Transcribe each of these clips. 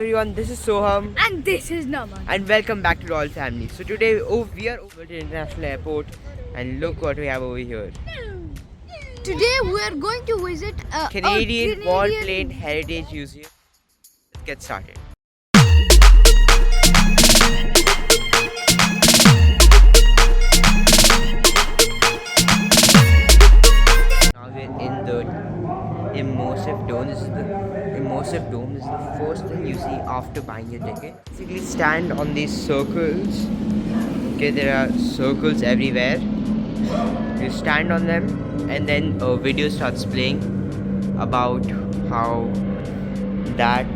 Everyone, this is Soham And this is Naman. and welcome back to Royal Family. So today we are over to International Airport and look what we have over here. Today we are going to visit Canadian Warplane Heritage Museum. Let's get started. Now we're in the immersive dome. This is the immersive dome. This is the first thing you see after buying your ticket. Basically stand on these circles. Okay, there are circles everywhere. You stand on them and then a video starts playing about how that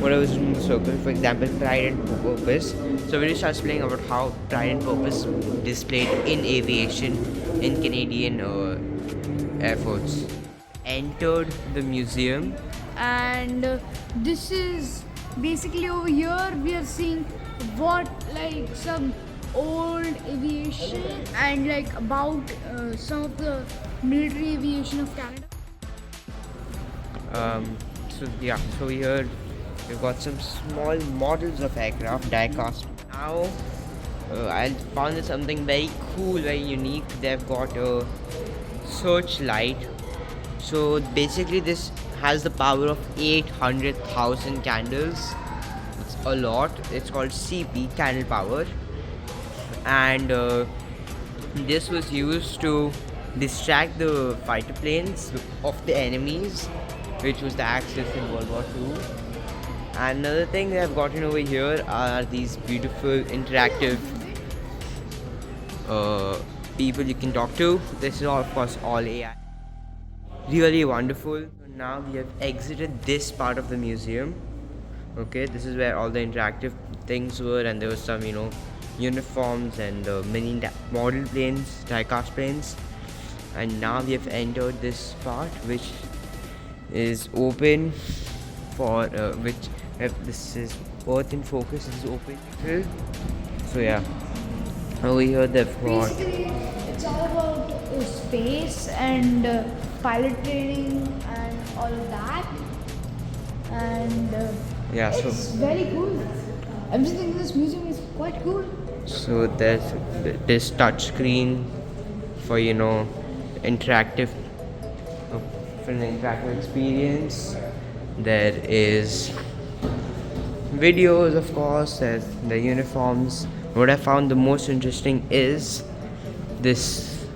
whatever is in the circle, for example, pride and purpose. So video starts playing about how pride and purpose displayed in aviation in Canadian Air Force. Entered the museum. and this is basically over here we are seeing what like some old aviation and like about some of the military aviation of Canada. So here we've got some small models of aircraft die-cast. Now I found something very cool, very unique. They've got a searchlight. So basically this has the power of 800,000 candles. It's a lot. It's called CP, candle power, and this was used to distract the fighter planes of the enemies, which was the Axis in World War II. Another thing they have gotten over here are these beautiful interactive people you can talk to. This is all, of course, all AI. Really wonderful. Now we have exited this part of the museum. Okay, this is where all the interactive things were, and there was some, uniforms and mini model planes, die-cast planes. And now we have entered this part, which is open for this is Earth in Focus. This is open. So yeah, over here they've got. Basically, it's all about space and pilot training and all of that. And Yeah, so it's very cool. Everything in this museum is quite cool. so there's this touch screen for interactive for an interactive experience. There is videos, of course. There's the uniforms. What I found the most interesting is this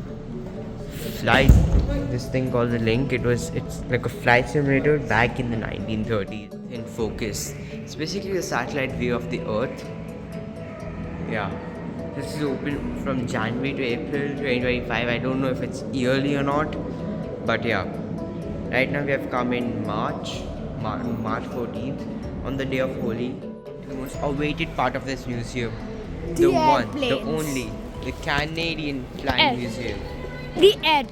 flight, this thing called the Link. It's like a flight simulator back in the 1930s. In Focus, it's basically a satellite view of the Earth. Yeah, this is open from January to April 2025. I don't know if it's yearly or not, but yeah, right now we have come in March 14th, on the day of Holi. The most awaited part of this museum, the one, the airplanes. only, the Canadian Flying Museum. The air.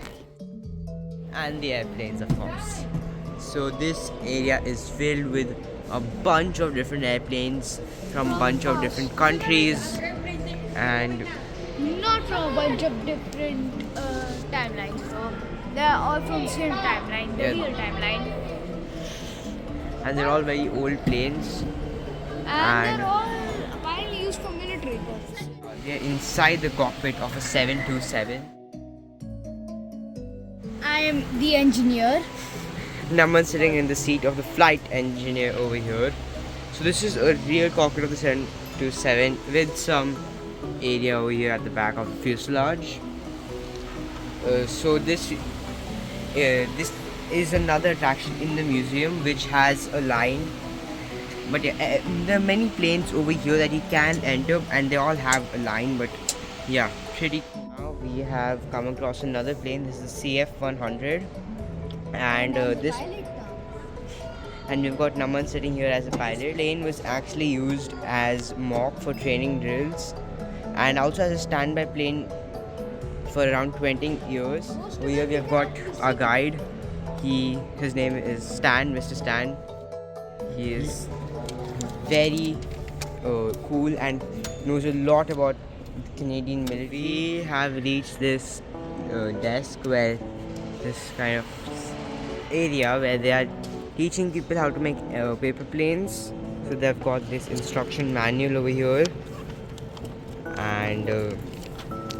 And the airplanes, of course. So this area is filled with a bunch of different airplanes from a bunch of different countries, and Not from a bunch of different timelines. They are all from the same timeline, the Yeah. real timeline. they're all very old planes. And they're all apparently used for military purposes. They're inside the cockpit of a 727. I am the engineer. Naman sitting in the seat of the flight engineer over here. So this is a real cockpit of the 727 with some area over here at the back of the fuselage. So this is another attraction in the museum, which has a line. But yeah, there are many planes over here that you can enter, and they all have a line. But yeah, pretty cool. Now we have come across another plane. This is CF-100, and and we've got Naman sitting here as a pilot. Plane was actually used as mock for training drills, and also as a standby plane for around 20 years. So here we have got our guide. His name is Stan, Mr. Stan. He is very cool and knows a lot about the Canadian military. We have reached this desk where this kind of area where they are teaching people how to make paper planes. So they've got this instruction manual over here, and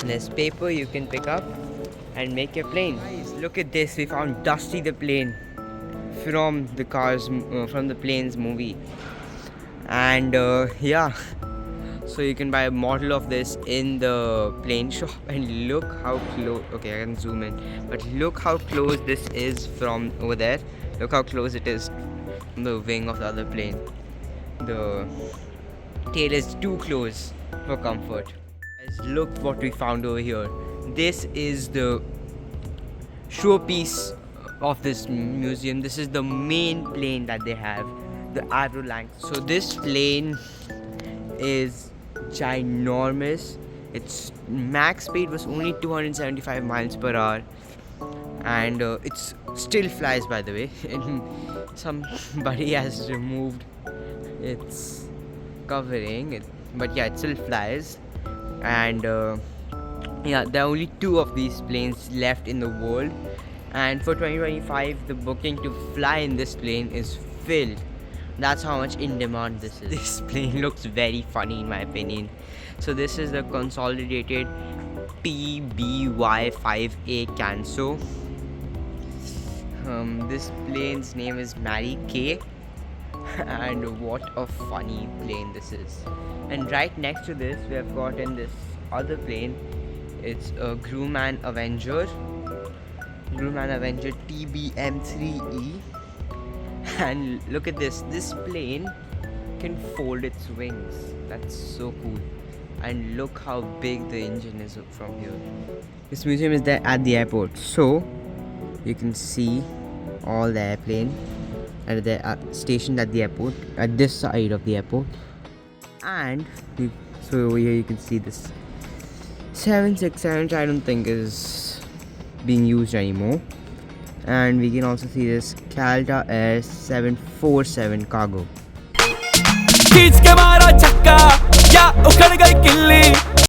there's paper you can pick up and make your plane. Guys, look at this. We found Dusty the plane from the from the Planes movie, and yeah. So you can buy a model of this in the plane shop, and look how close. Okay, I can zoom in, but look how close this is from over there. Look how close it is from the wing of the other plane. The tail is too close for comfort. Guys, look what we found over here. This is the showpiece of this museum. This is the main plane that they have, the Avrolanx. So this plane is ginormous. Its max speed was only 275 miles per hour, and it still flies, by the way. And somebody has removed its covering, but yeah, it still flies. And yeah, there are only 2 of these planes left in the world, and for 2025 the booking to fly in this plane is filled. That's how much in demand this is. This plane looks very funny in my opinion. So this is the consolidated PBY-5A Canso. This plane's name is Mary Kay, and what a funny plane this is. And right next to this we have gotten this other plane. It's a Grumman Avenger TBM-3E. And look at this plane can fold its wings. That's so cool. And look how big the engine is from here. This museum is there at the airport, so you can see all the airplane and they're stationed at the airport, at this side of the airport. And so over here you can see this 767, which I don't think is being used anymore. And we can also see this Calta Air 747 cargo.